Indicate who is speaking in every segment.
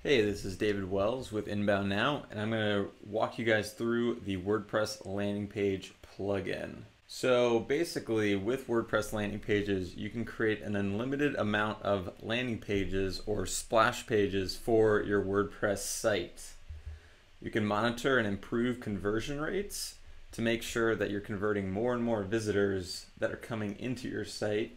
Speaker 1: Hey, this is David Wells with Inbound Now, and I'm going to walk you guys through the WordPress landing page plugin. So basically, with WordPress landing pages, you can create an unlimited amount of landing pages or splash pages for your WordPress site. You can monitor and improve conversion rates to make sure that you're converting more and more visitors that are coming into your site.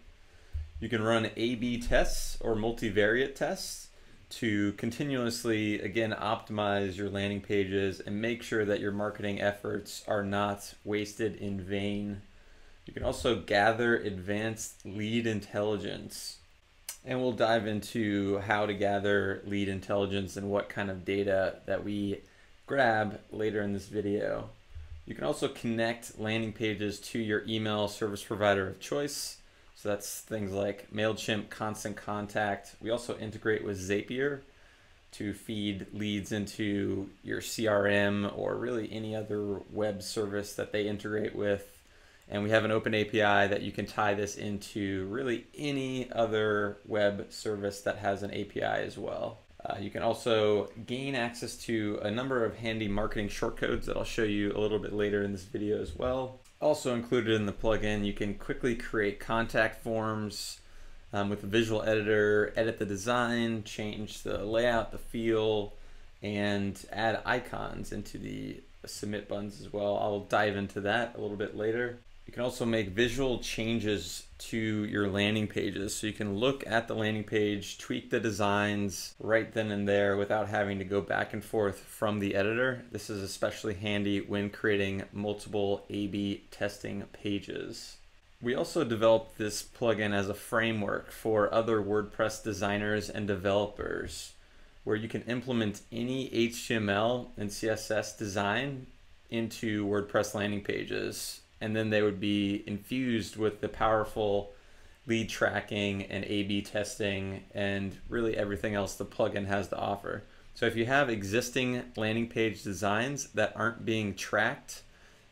Speaker 1: You can run A/B tests or multivariate tests to continuously, again, optimize your landing pages and make sure that your marketing efforts are not wasted in vain. You can also gather advanced lead intelligence, and we'll dive into how to gather lead intelligence and what kind of data that we grab later in this video. You can also connect landing pages to your email service provider of choice. So that's things like MailChimp, Constant Contact. We also integrate with Zapier to feed leads into your CRM or really any other web service that they integrate with. And we have an open API that you can tie this into really any other web service that has an API as well. You can also gain access to a number of handy marketing shortcodes that I'll show you a little bit later in this video as well. Also included in the plugin, you can quickly create contact forms with a visual editor, edit the design, change the layout, the feel, and add icons into the submit buttons as well. I'll dive into that a little bit later. You can also make visual changes to your landing pages. So you can look at the landing page, tweak the designs right then and there without having to go back and forth from the editor. This is especially handy when creating multiple A/B testing pages. We also developed this plugin as a framework for other WordPress designers and developers, where you can implement any HTML and CSS design into WordPress landing pages. And then they would be infused with the powerful lead tracking and A/B testing and really everything else the plugin has to offer. So if you have existing landing page designs that aren't being tracked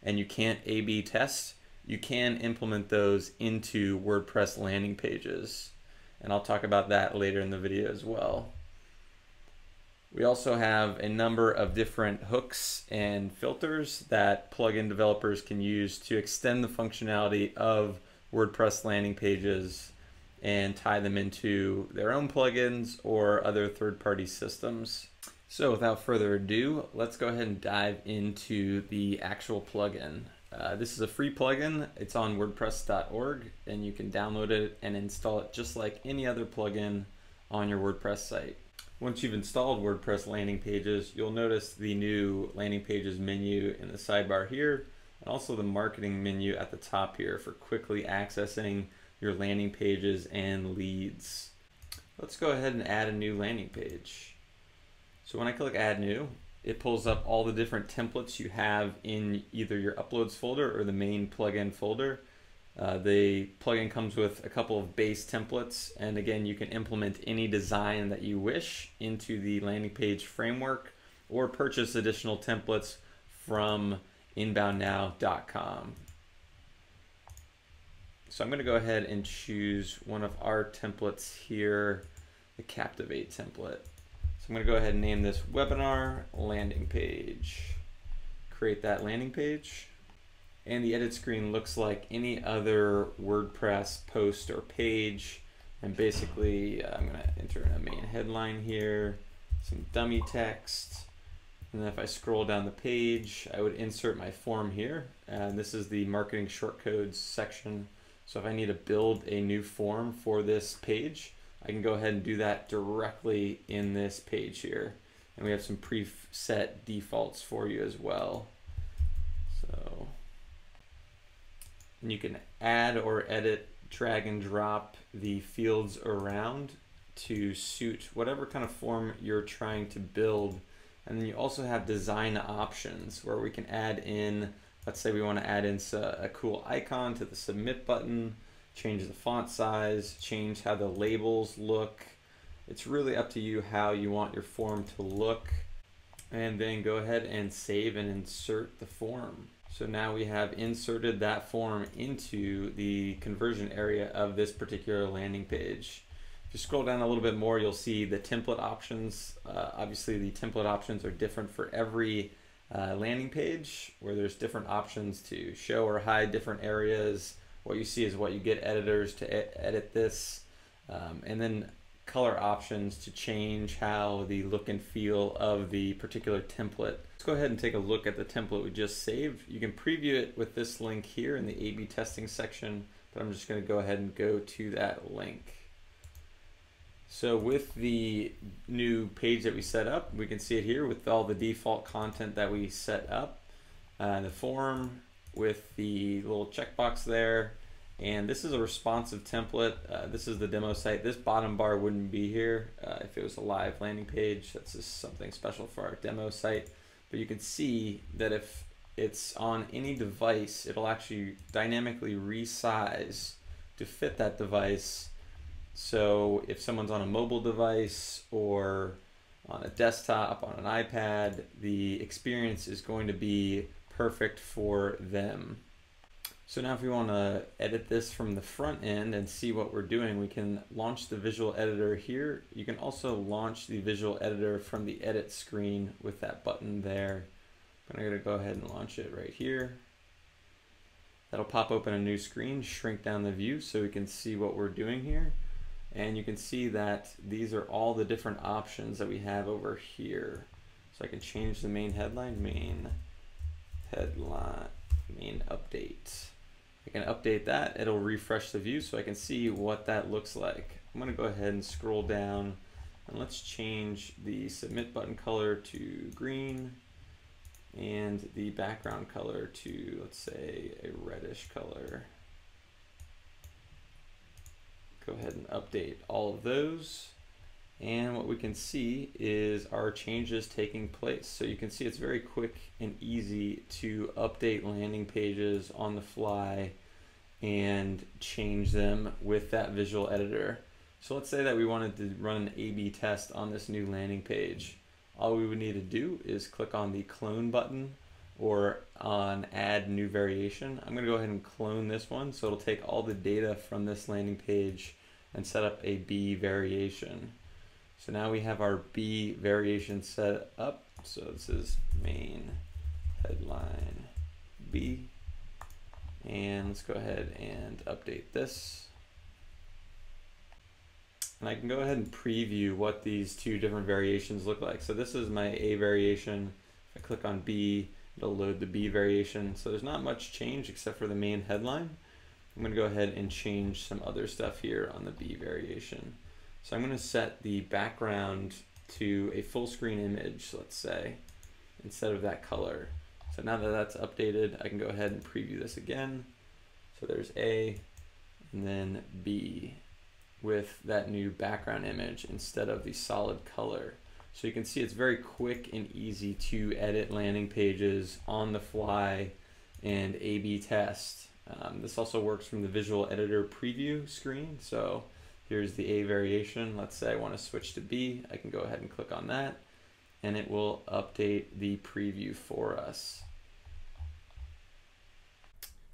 Speaker 1: and you can't A/B test, you can implement those into WordPress landing pages. And I'll talk about that later in the video as well. We also have a number of different hooks and filters that plugin developers can use to extend the functionality of WordPress landing pages and tie them into their own plugins or other third-party systems. So without further ado, let's go ahead and dive into the actual plugin. This is a free plugin. It's on WordPress.org, and you can download it and install it just like any other plugin on your WordPress site. Once you've installed WordPress landing pages, you'll notice the new landing pages menu in the sidebar here, and also the marketing menu at the top here for quickly accessing your landing pages and leads. Let's go ahead and add a new landing page. So when I click Add New, it pulls up all the different templates you have in either your Uploads folder or the main plugin folder. The plugin comes with a couple of base templates, and again, you can implement any design that you wish into the landing page framework or purchase additional templates from inboundnow.com. So I'm going to go ahead and choose one of our templates here, the Captivate template. So I'm going to go ahead and name this webinar landing page. Create that landing page. And the edit screen looks like any other WordPress post or page. And basically, I'm going to enter in a main headline here, some dummy text. And then if I scroll down the page, I would insert my form here. And this is the marketing shortcodes section. So if I need to build a new form for this page, I can go ahead and do that directly in this page here. And we have some preset defaults for you as well. So you can add or edit, drag and drop the fields around to suit whatever kind of form you're trying to build. And then you also have design options where we can add in, let's say we want to add in a cool icon to the submit button, change the font size, change how the labels look. It's really up to you how you want your form to look. And then go ahead and save and insert the form. So now we have inserted that form into the conversion area of this particular landing page. If you scroll down a little bit more, you'll see the template options. Obviously, the template options are different for every landing page, where there's different options to show or hide different areas. What you see is what you get editors to edit this, and then color options to change how the look and feel of the particular template. Let's go ahead and take a look at the template we just saved. You can preview it with this link here in the A/B testing section, but I'm just going to go ahead and go to that link. So with the new page that we set up, we can see it here with all the default content that we set up. The form with the little checkbox there. And this is a responsive template. This is the demo site. This bottom bar wouldn't be here if it was a live landing page. That's just something special for our demo site. But you can see that if it's on any device, it'll actually dynamically resize to fit that device. So if someone's on a mobile device or on a desktop, on an iPad, the experience is going to be perfect for them. So now if we want to edit this from the front end and see what we're doing, we can launch the visual editor here. You can also launch the visual editor from the edit screen with that button there. But I'm going to go ahead and launch it right here. That'll pop open a new screen, shrink down the view so we can see what we're doing here. And you can see that these are all the different options that we have over here. So I can change the main headline, main update. I can update that, it'll refresh the view so I can see what that looks like. I'm going to go ahead and scroll down and let's change the submit button color to green and the background color to, let's say, a reddish color. Go ahead and update all of those. And what we can see is our changes taking place. So you can see it's very quick and easy to update landing pages on the fly and change them with that visual editor. So let's say that we wanted to run an A/B test on this new landing page. All we would need to do is click on the clone button or on add new variation. I'm going to go ahead and clone this one so it'll take all the data from this landing page and set up a B variation. So now we have our B variation set up. So this is main headline B. And let's go ahead and update this. And I can go ahead and preview what these two different variations look like. So this is my A variation. If I click on B, it'll load the B variation. So there's not much change except for the main headline. I'm going to go ahead and change some other stuff here on the B variation. So I'm going to set the background to a full screen image, let's say, instead of that color. So now that that's updated, I can go ahead and preview this again. So there's A and then B with that new background image instead of the solid color. So you can see it's very quick and easy to edit landing pages on the fly and A/B test. This also works from the visual editor preview screen. So here's the A variation. Let's say I want to switch to B. I can go ahead and click on that and it will update the preview for us.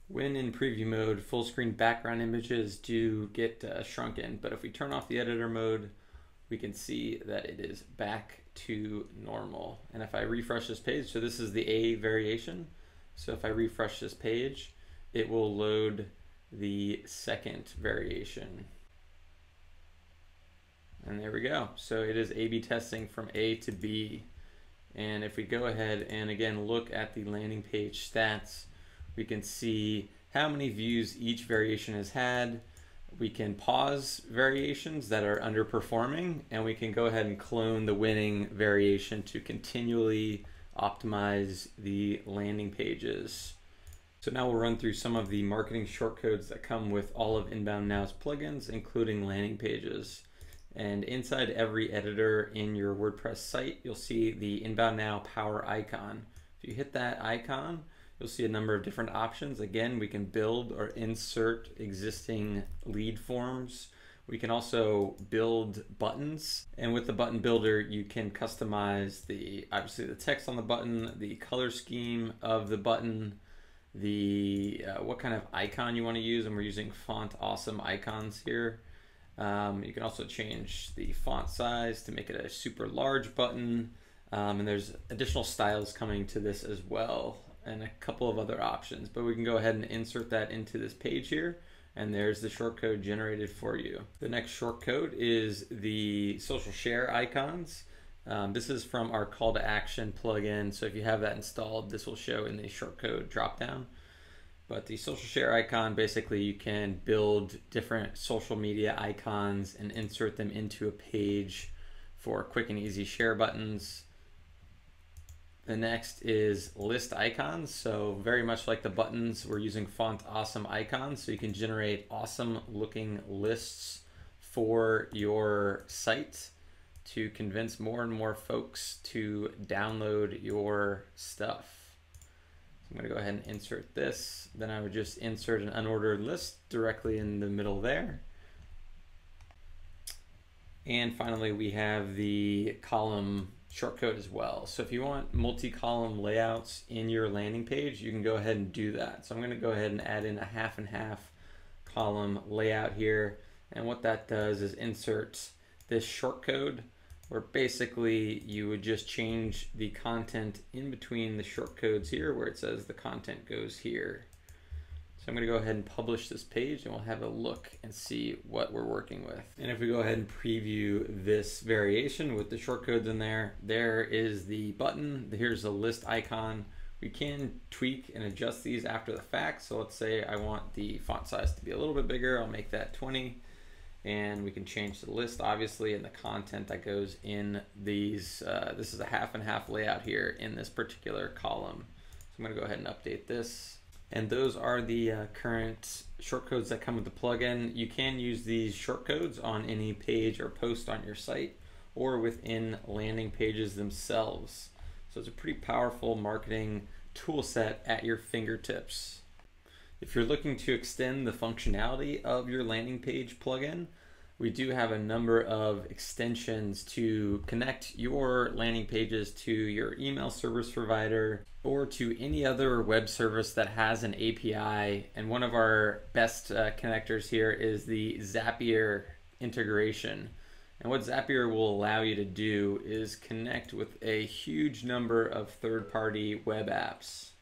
Speaker 1: When in preview mode, full screen background images do get shrunken, but if we turn off the editor mode, we can see that it is back to normal. And if I refresh this page, so this is the A variation. So if I refresh this page, it will load the second variation. And there we go. So it is A/B testing from A to B. And if we go ahead and again look at the landing page stats, we can see how many views each variation has had. We can pause variations that are underperforming, and we can go ahead and clone the winning variation to continually optimize the landing pages. So now we'll run through some of the marketing shortcodes that come with all of Inbound Now's plugins, including landing pages. And inside every editor in your WordPress site, you'll see the Inbound Now power icon. If you hit that icon, you'll see a number of different options. Again, we can build or insert existing lead forms. We can also build buttons. And with the button builder, you can customize obviously the text on the button, the color scheme of the button, what kind of icon you want to use. And we're using Font Awesome icons here. You can also change the font size to make it a super large button. And there's additional styles coming to this as well, and a couple of other options, but we can go ahead and insert that into this page here, and there's the shortcode generated for you. The next shortcode is the social share icons. This is from our call to action plugin, so if you have that installed, this will show in the shortcode dropdown. But the social share icon, basically you can build different social media icons and insert them into a page for quick and easy share buttons. The next is list icons. So very much like the buttons, we're using font awesome icons, so you can generate awesome looking lists for your site to convince more and more folks to download your stuff. So I'm going to go ahead and insert this. Then I would just insert an unordered list directly in the middle there. And finally, we have the column shortcode as well. So if you want multi-column layouts in your landing page, you can go ahead and do that. So I'm going to go ahead and add in a half and half column layout here. And what that does is insert this shortcode, where basically you would just change the content in between the shortcodes here, where it says the content goes here. So I'm going to go ahead and publish this page, and we'll have a look and see what we're working with. And if we go ahead and preview this variation with the shortcodes in there, there is the button. Here's the list icon. We can tweak and adjust these after the fact. So let's say I want the font size to be a little bit bigger. I'll make that 20. And we can change the list, obviously, and the content that goes in these. This is a half and half layout here in this particular column. So I'm going to go ahead and update this. And those are the current shortcodes that come with the plugin. You can use these shortcodes on any page or post on your site or within landing pages themselves. So it's a pretty powerful marketing tool set at your fingertips. If you're looking to extend the functionality of your landing page plugin, we do have a number of extensions to connect your landing pages to your email service provider or to any other web service that has an API. And one of our best connectors here is the Zapier integration. And what Zapier will allow you to do is connect with a huge number of third-party web apps.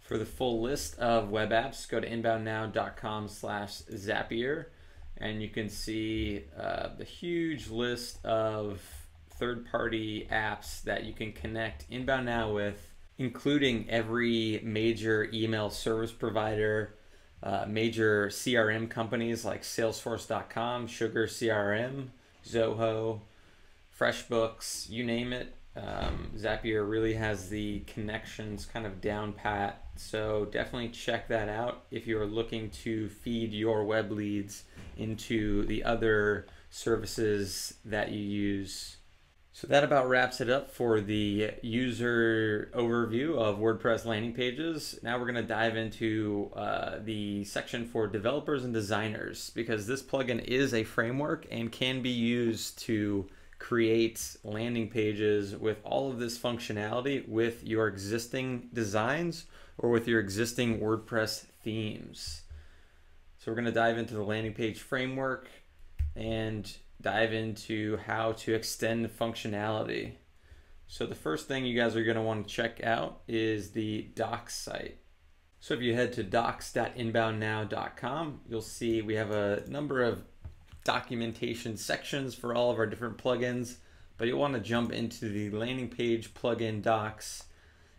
Speaker 1: For the full list of web apps, go to inboundnow.com/Zapier, and you can see the huge list of third-party apps that you can connect Inbound Now with, including every major email service provider, major CRM companies like Salesforce.com, Sugar CRM, Zoho, FreshBooks, you name it. Zapier really has the connections kind of down pat, so definitely check that out if you're looking to feed your web leads into the other services that you use. So that about wraps it up for the user overview of WordPress landing pages. Now we're going to dive into the section for developers and designers, because this plugin is a framework and can be used to create landing pages with all of this functionality with your existing designs or with your existing WordPress themes. So we're going to dive into the landing page framework and dive into how to extend functionality. So the first thing you guys are going to want to check out is the docs site. So if you head to docs.inboundnow.com, you'll see we have a number of documentation sections for all of our different plugins, but you'll want to jump into the landing page plugin docs,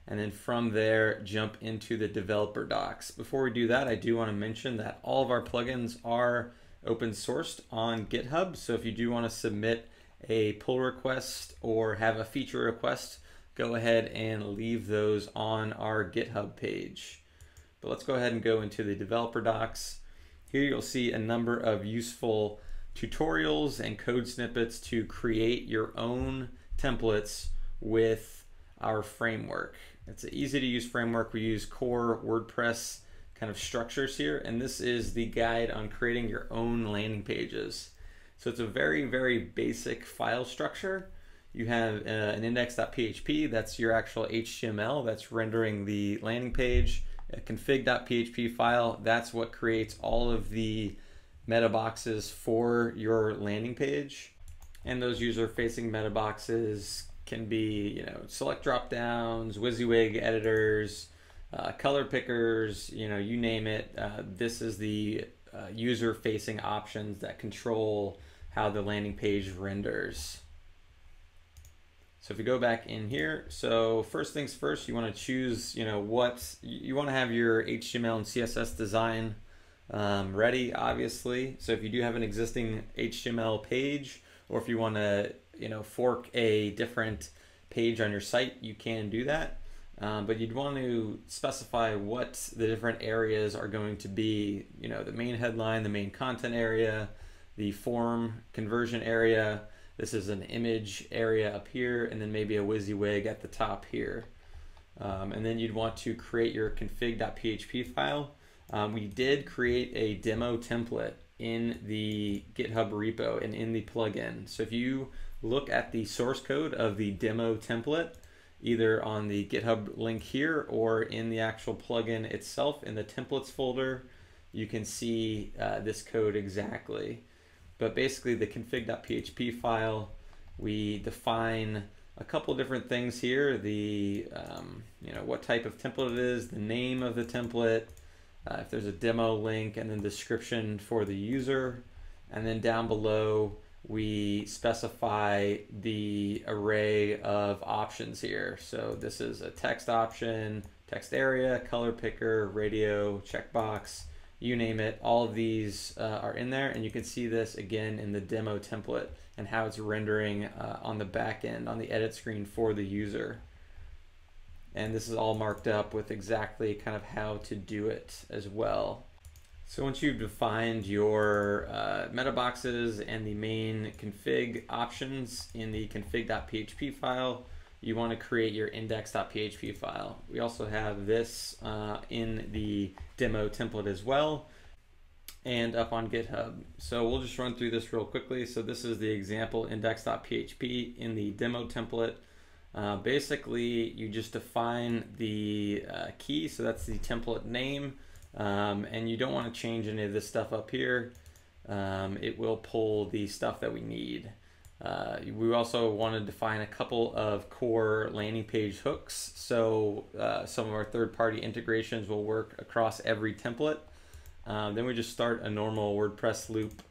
Speaker 1: and then from there jump into the developer docs. Before we do that, I do want to mention that all of our plugins are open sourced on GitHub, so if you do want to submit a pull request or have a feature request, go ahead and leave those on our GitHub page. But let's go ahead and go into the developer docs. Here you'll see a number of useful tutorials and code snippets to create your own templates with our framework. It's an easy to use framework. We use core WordPress kind of structures here, and this is the guide on creating your own landing pages. So it's a very, very basic file structure. You have an index.php, that's your actual HTML that's rendering the landing page. A config.php file, that's what creates all of the meta boxes for your landing page. And those user-facing meta boxes can be, select drop-downs, WYSIWYG editors, color pickers, you name it. This is the user-facing options that control how the landing page renders. So if you go back in here, so first things first, you want to choose, what you want to have your HTML and CSS design ready, obviously. So if you do have an existing HTML page, or if you want to, fork a different page on your site, you can do that. But you'd want to specify what the different areas are going to be, the main headline, the main content area, the form conversion area. This is an image area up here, and then maybe a WYSIWYG at the top here. And then you'd want to create your config.php file. We did create a demo template in the GitHub repo and in the plugin. So if you look at the source code of the demo template, either on the GitHub link here or in the actual plugin itself in the templates folder, you can see this code exactly. But basically the config.php file, we define a couple different things here. The, what type of template it is, the name of the template, if there's a demo link, and then description for the user. And then down below, we specify the array of options here. So this is a text option, text area, color picker, radio, checkbox, you name it. All of these are in there, and you can see this again in the demo template and how it's rendering on the back end, on the edit screen for the user. And this is all marked up with exactly kind of how to do it as well. So once you've defined your meta boxes and the main config options in the config.php file, you want to create your index.php file. We also have this in the demo template as well and up on GitHub. So we'll just run through this real quickly. So this is the example index.php in the demo template. Basically, you just define the key, so that's the template name, and you don't want to change any of this stuff up here. It will pull the stuff that we need. We also want to define a couple of core landing page hooks, so some of our third-party integrations will work across every template. Then we just start a normal WordPress loop.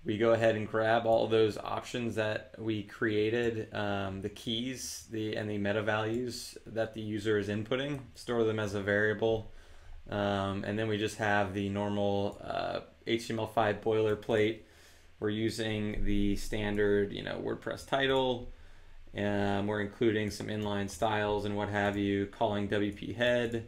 Speaker 1: We go ahead and grab all of those options that we created, the keys and the meta values that the user is inputting, store them as a variable, and then we just have the normal HTML5 boilerplate. We're using the standard, WordPress title, and we're including some inline styles and what have you, calling WP head,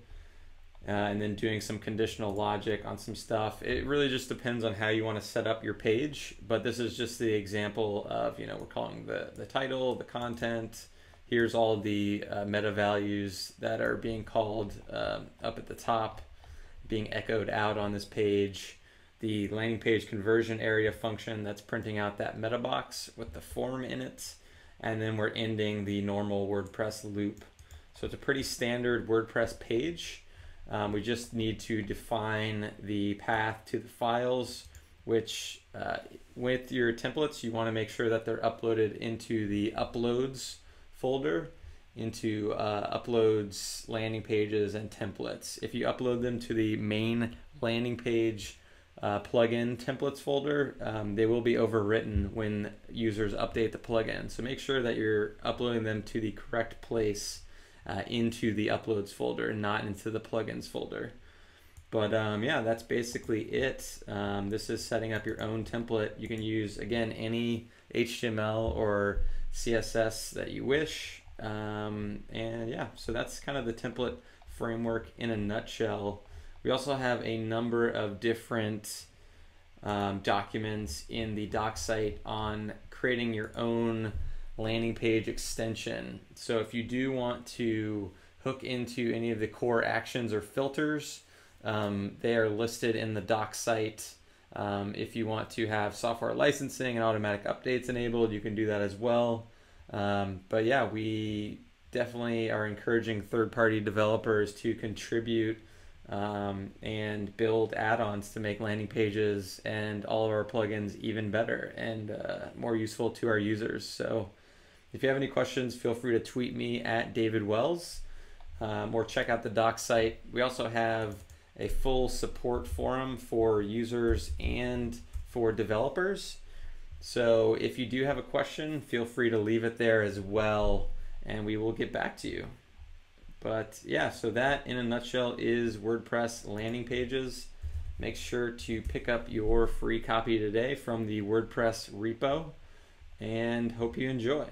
Speaker 1: and then doing some conditional logic on some stuff. It really just depends on how you want to set up your page, but this is just the example of, we're calling the title, the content. Here's all the meta values that are being called up at the top, being echoed out on this page. The landing page conversion area function that's printing out that meta box with the form in it. And then we're ending the normal WordPress loop. So it's a pretty standard WordPress page. We just need to define the path to the files, which with your templates, you want to make sure that they're uploaded into the uploads folder, into uploads, landing pages, and templates. If you upload them to the main landing page plugin templates folder, they will be overwritten when users update the plugin. So make sure that you're uploading them to the correct place into the uploads folder and not into the plugins folder. But yeah, that's basically it. This is setting up your own template. You can use, again, any HTML or CSS that you wish. And yeah, so that's kind of the template framework in a nutshell. We also have a number of different documents in the doc site on creating your own landing page extension. So if you do want to hook into any of the core actions or filters, they are listed in the doc site. If you want to have software licensing and automatic updates enabled, you can do that as well. But yeah, we definitely are encouraging third-party developers to contribute and build add-ons to make landing pages and all of our plugins even better and more useful to our users. So if you have any questions, feel free to tweet me at David Wells, or check out the doc site. We also have a full support forum for users and for developers. So if you do have a question, feel free to leave it there as well, and we will get back to you. But yeah, so that in a nutshell is WordPress landing pages. Make sure to pick up your free copy today from the WordPress repo, and hope you enjoy.